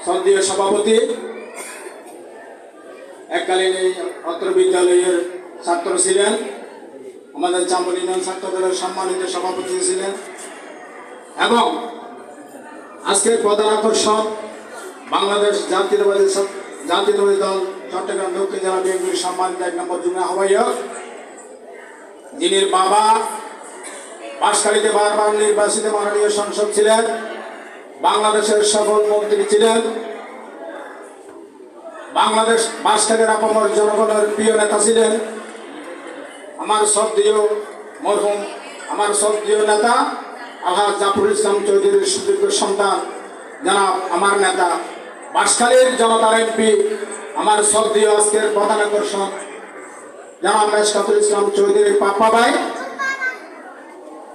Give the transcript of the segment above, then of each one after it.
সদীয় সভাপতি, এককালীন অত্র বিদ্যালয়ের ছাত্র ছিলেন, আমাদের চাম্বল ইউনিয়ন ছাত্র দলের সম্মানিত সভাপতি ছিলেন এবং আজকের প্রধান আকর্ষণ বাংলাদেশ জাতীয়তাবাদী দল চট্টগ্রাম দক্ষিণ জেলা বিএনপির সম্মানিত 1 নম্বর যুগ্ম আহ্বায়ক, যিনি বাবা বাঁশখালীতে বারবার নির্বাচিত মাননীয় সংসদ ছিলেন, বাংলাদেশের সফল মন্ত্রী ছিলেন, বাংলাদেশ বাঁশখালীর আপামর জনগণের প্রিয় নেতা ছিলেন, আমার শ্রদ্ধেয় নেতা আলহাজ জাফরুল ইসলাম চৌধুরীর সুযোগ্য সন্তান জনাব আমার নেতা বাঁশখালীর জনতার এমপি আমার শ্রদ্ধেয় আজকের প্রধান আকর্ষণ জনাব মেশকাতুল ইসলাম চৌধুরীর পাপ্পা ভাই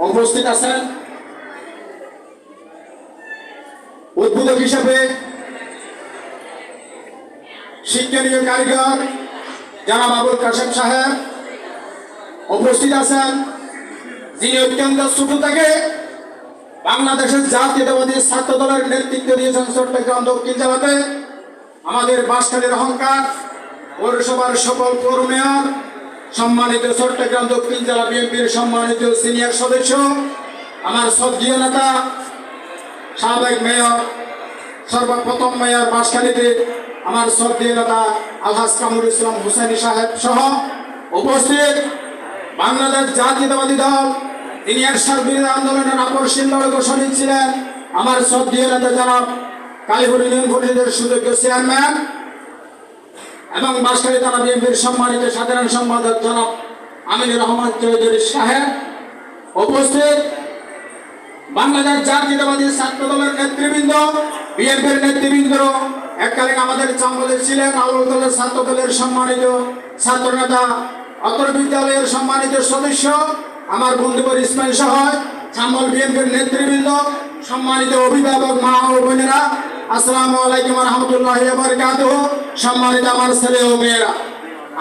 উপস্থিত আছেন। উদ্বোধক হিসেবে শিক্ষণীয় কারিগর জনাব আবুল কাশেম সাহেব উপস্থিত আছেন, যিনি অত্যন্ত ছোট থেকে বাংলাদেশের জাতীয়তাবাদী ছাত্র দলের নেতৃত্ব দিয়েছেন চট্টগ্রাম দক্ষিণ জেলাতে। আমাদের বাঁশখালীর অহংকার, পৌরসভার সফল পৌর মেয়র, সম্মানিত চট্টগ্রাম দক্ষিণ জেলা বিএনপির সম্মানিত সিনিয়র সদস্য, আমার শ্রদ্ধেয় নেতা সাবেক মেয়র, সর্বপ্রথম মেয়র বাঁশখালীতে আমার শ্রদ্ধেয় নেতা আলহাজ কামরুল ইসলাম হুসেনি সাহেব সহ উপস্থিত বাংলাদেশ জাতীয়তাবাদী দল তিনি এরশাদ বিরোধী আন্দোলনের আপসহীন লড়াই শহীদ ছিলেন আমার শ্রদ্ধেয় নেতা জনাব কালীপুর ইউনিয়ন পরিষদের সুযোগ্য চেয়ারম্যান এবং বাঁশখালী থানা বিএনপির সম্মানিত সাধারণ সম্পাদক জনাব আমিনুর রহমান চৌধুরী সাহেব উপস্থিত বাংলাদেশ জাতীয়তাবাদী ছাত্র দলের নেতৃবৃন্দ, বিএনপির নেতৃবৃন্দ, এককালীন আমাদের চাম্বলের ছিলেন আউল দলের ছাত্র দলের সম্মানিত ছাত্র নেতা, অত্র বিদ্যালয়ের সম্মানিত সদস্য আমার বন্ধুবর ইসমাইল সহ চাম্বল বিএনপির নেতৃবৃন্দ, সম্মানিত অভিভাবক মা ও বোনেরা, আসসালামু আলাইকুম রহমতুল্লাহি ওয়া বারাকাতুহু। সম্মানিত আমার ছেলে ও মেয়েরা,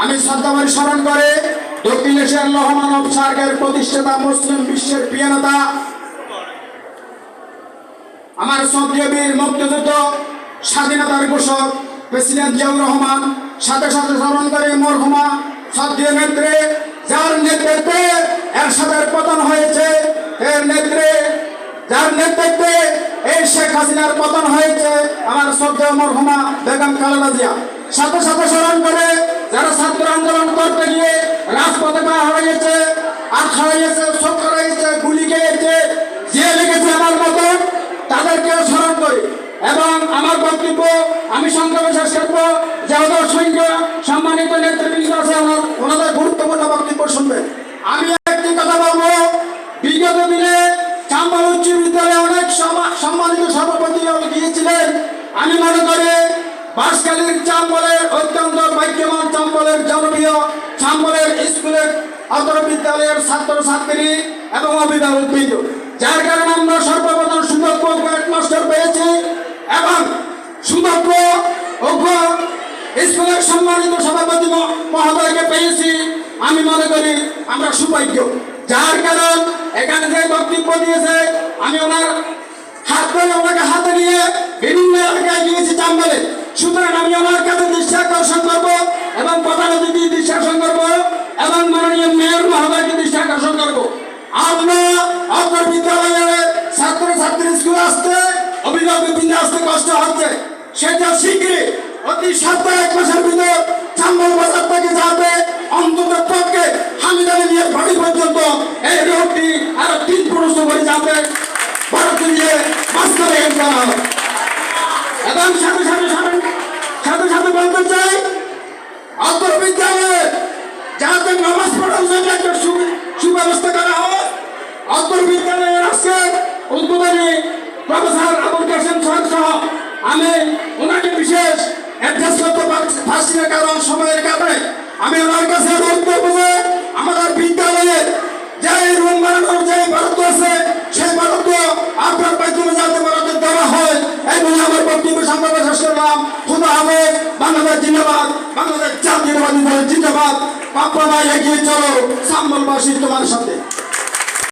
আমি শ্রদ্ধাভরে স্মরণ করে দক্ষিণ এশিয়ার লৌহমানব সার্কের প্রতিষ্ঠাতা মুসলিম বিশ্বের প্রিয় নেতা আমার শ্রদ্ধেয় বীর মুক্তিযুদ্ধ স্বাধীনতার ঘোষক প্রেসিডেন্ট জিয়াউর রহমান, সাথে সাথে স্মরণ করে মরহুমা শ্রদ্ধেয় নেত্রী যার নেতৃত্বে এরশাদের পতন হয়েছে, যার নেতৃত্বে এই শেখ হাসিনার পতন হয়েছে আমার শ্রদ্ধেয় মরহুমা বেগম খালেদা জিয়া, সাথে সাথে স্মরণ করে যারা ছাত্র আন্দোলন করতে গিয়ে রাজপথে পা হারিয়েছে, আখ হারিয়েছে, চোখ হারিয়েছে, গুলি খেয়েছে, জেলে গেছে আমার মতো, তাদেরকেও স্মরণ করি এবং আমার বক্তব্য আমি সংক্ষেপে শেষ করবো। যাদের সঙ্গে সম্মানিত নেতৃবৃন্দ আছে ওনাদের গুরুত্বপূর্ণ বক্তব্য শুনবে। আমি একটি কথা বলবো, বিগত দিনে চাম্বল উচ্চ বিদ্যালয়ে অনেক সম্মানিত সভাপতি গিয়েছিলেন। আমি মনে করি বাঁশখালীর চাম্বলের অত্যন্ত ভাগ্যবান, চাম্বলের জনপ্রিয় চাম্বলের স্কুলের অত্র বিদ্যালয়ের ছাত্রছাত্রী এবং অভিভাবক বৃন্দ, যার কারণে আমরা সর্বপ্রথম সুদক্ষ হেডমাস্টার পেয়েছি এবং সুদক্ষ স্কুলের সম্মানিত সভাপতি মহোদয়কে পেয়েছি। আমি মনে করি আমরা সৌভাগ্য, যার কারণ এখানে যে বক্তব্য দিয়েছে আমি ওনার ওনাকে হাতে নিয়ে বিভিন্ন এলাকায় গিয়েছি চাম্বলে, সুতরাং আমি ওনার কাছে দৃষ্টি আকর্ষণ করবো এবং প্রধান অতিথি দৃষ্টি আকর্ষণ করবো এবং মাননীয় মেয়র মহোদয়কে দৃষ্টি আকর্ষণ করবো। আমরা আপনার বিদ্যালয়ের ছাত্রছাত্রী স্কুলে আসতে অভিভাবক বৃন্দে আসতে কষ্ট হচ্ছে, সেটা শীঘ্রই অতি সপ্তাহে 1 মাসের ভিতর চাম্বল বাজার থেকে যাবে অন্তত পক্ষে হামিদানি নিয়ে বাড়ি পর্যন্ত এই রোডটি আরো 3 প্রশ্ন করে যাবে ভারতে নিয়ে বাস্তবে করা হবে। এবং সাথে সাথে বলতে চাই অত্র বিদ্যালয়ে যাতে নামাজ পড়ার জন্য একটা সুব্যবস্থা করা হয়। অত্র বিদ্যালয়ের আজকে উদ্বোধনী প্রফেসর আবুল কাশেম সাহেব সহ আমি ওনাকে বিশেষ অ্যাড্রেস করতে পারছি না, কারণ সময়ের কারণে। আমি ওনার কাছে অনুরোধ করবো যে আমাদের বিদ্যালয়ে যে রুম বানানোর যে বরাদ্দ আছে সেই বরাদ্দ আপনার মাধ্যমে যাতে বরাদ্দ দেওয়া হয় এই বলে আমার বক্তব্য সংক্ষেপে শেষ করলাম। খুদা হাফেজ। বাংলাদেশ জিন্দাবাদ, বাংলাদেশ জাতীয়তাবাদী দল জিন্দাবাদ। পাপ্পা ভাই এগিয়ে চলো, চাম্বলবাসী তোমার সাথে।